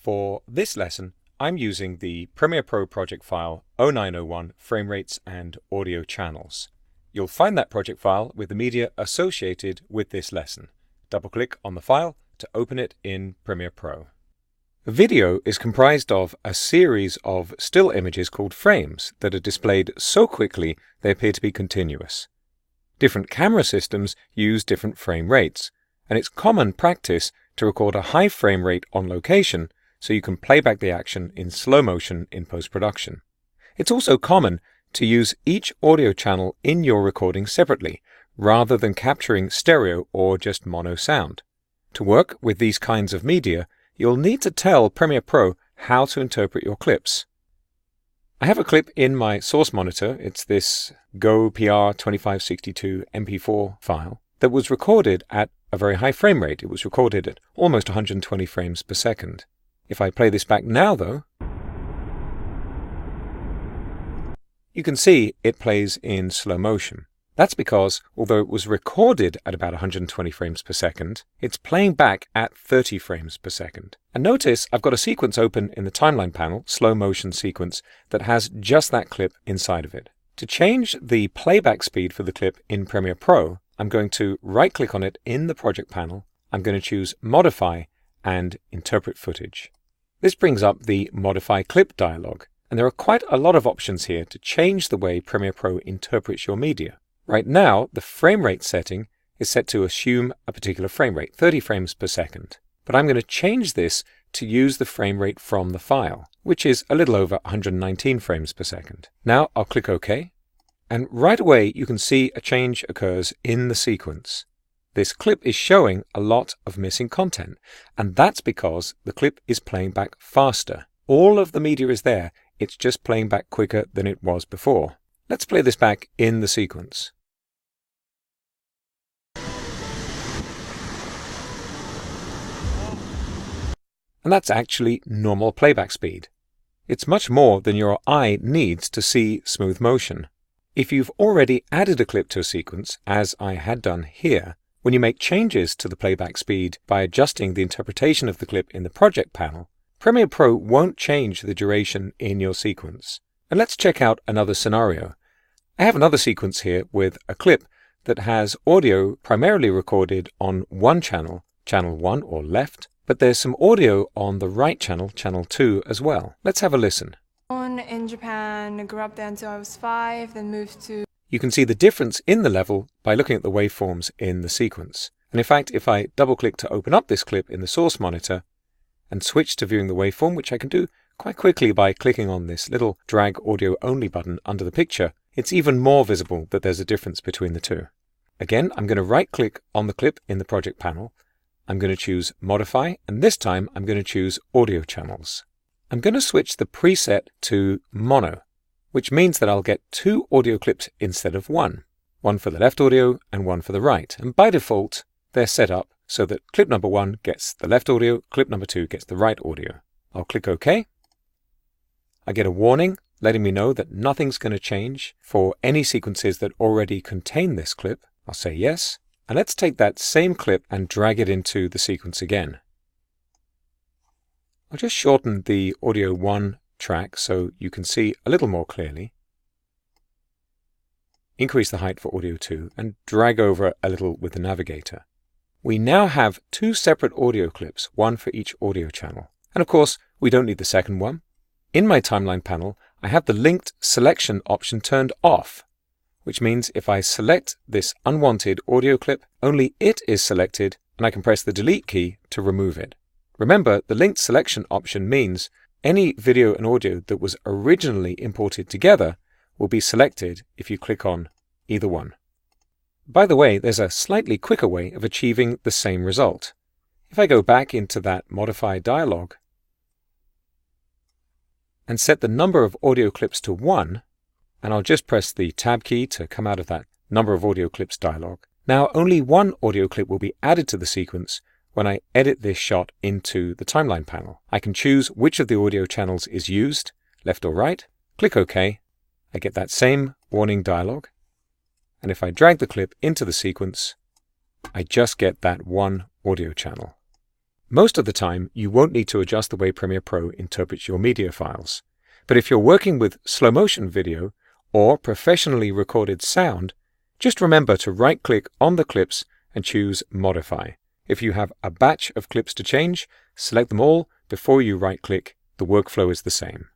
For this lesson, I'm using the Premiere Pro project file 0901 Frame Rates and Audio Channels. You'll find that project file with the media associated with this lesson. Double-click on the file to open it in Premiere Pro. Video is comprised of a series of still images called frames that are displayed so quickly they appear to be continuous. Different camera systems use different frame rates, and it's common practice to record a high frame rate on location so you can play back the action in slow motion in post-production. It's also common to use each audio channel in your recording separately, rather than capturing stereo or just mono sound. To work with these kinds of media, you'll need to tell Premiere Pro how to interpret your clips. I have a clip in my source monitor. It's this Go PR 2562 MP4 file that was recorded at a very high frame rate. It was recorded at almost 120 frames per second. If I play this back now, though, you can see it plays in slow motion. That's because, although it was recorded at about 120 frames per second, it's playing back at 30 frames per second. And notice I've got a sequence open in the timeline panel, slow motion sequence, that has just that clip inside of it. To change the playback speed for the clip in Premiere Pro, I'm going to right-click on it in the project panel. I'm going to choose Modify and Interpret Footage. This brings up the Modify Clip dialog, and there are quite a lot of options here to change the way Premiere Pro interprets your media. Right now, the frame rate setting is set to assume a particular frame rate, 30 frames per second. But I'm going to change this to use the frame rate from the file, which is a little over 119 frames per second. Now I'll click OK, and right away you can see a change occurs in the sequence. This clip is showing a lot of missing content, and that's because the clip is playing back faster. All of the media is there, it's just playing back quicker than it was before. Let's play this back in the sequence. And that's actually normal playback speed. It's much more than your eye needs to see smooth motion. If you've already added a clip to a sequence, as I had done here, when you make changes to the playback speed by adjusting the interpretation of the clip in the project panel, Premiere Pro won't change the duration in your sequence. And let's check out another scenario. I have another sequence here with a clip that has audio primarily recorded on one channel, channel 1 or left, but there's some audio on the right channel, channel 2 as well. Let's have a listen. In Japan, grew up there until I was 5, then moved to... You can see the difference in the level by looking at the waveforms in the sequence. And in fact, if I double-click to open up this clip in the source monitor and switch to viewing the waveform, which I can do quite quickly by clicking on this little drag audio only button under the picture, it's even more visible that there's a difference between the two. Again, I'm going to right-click on the clip in the project panel. I'm going to choose Modify, and this time I'm going to choose Audio Channels. I'm going to switch the preset to Mono, which means that I'll get two audio clips instead of one for the left audio and one for the right. And by default, they're set up so that clip number 1 gets the left audio, clip number 2 gets the right audio. I'll click OK. I get a warning letting me know that nothing's going to change for any sequences that already contain this clip. I'll say yes. And let's take that same clip and drag it into the sequence again. I'll just shorten the audio 1 track so you can see a little more clearly. Increase the height for audio 2 and drag over a little with the navigator. We now have two separate audio clips, one for each audio channel. And of course, we don't need the second one. In my timeline panel, I have the linked selection option turned off, which means if I select this unwanted audio clip, only it is selected, and I can press the delete key to remove it. Remember, the linked selection option means any video and audio that was originally imported together will be selected if you click on either one. By the way, there's a slightly quicker way of achieving the same result. If I go back into that Modify dialog and set the number of audio clips to 1, and I'll just press the Tab key to come out of that Number of Audio Clips dialog. Now only one audio clip will be added to the sequence when I edit this shot into the timeline panel. I can choose which of the audio channels is used, left or right, click OK, I get that same warning dialog, and if I drag the clip into the sequence, I just get that one audio channel. Most of the time, you won't need to adjust the way Premiere Pro interprets your media files. But if you're working with slow motion video or professionally recorded sound, just remember to right-click on the clips and choose Modify. If you have a batch of clips to change, select them all before you right-click. The workflow is the same.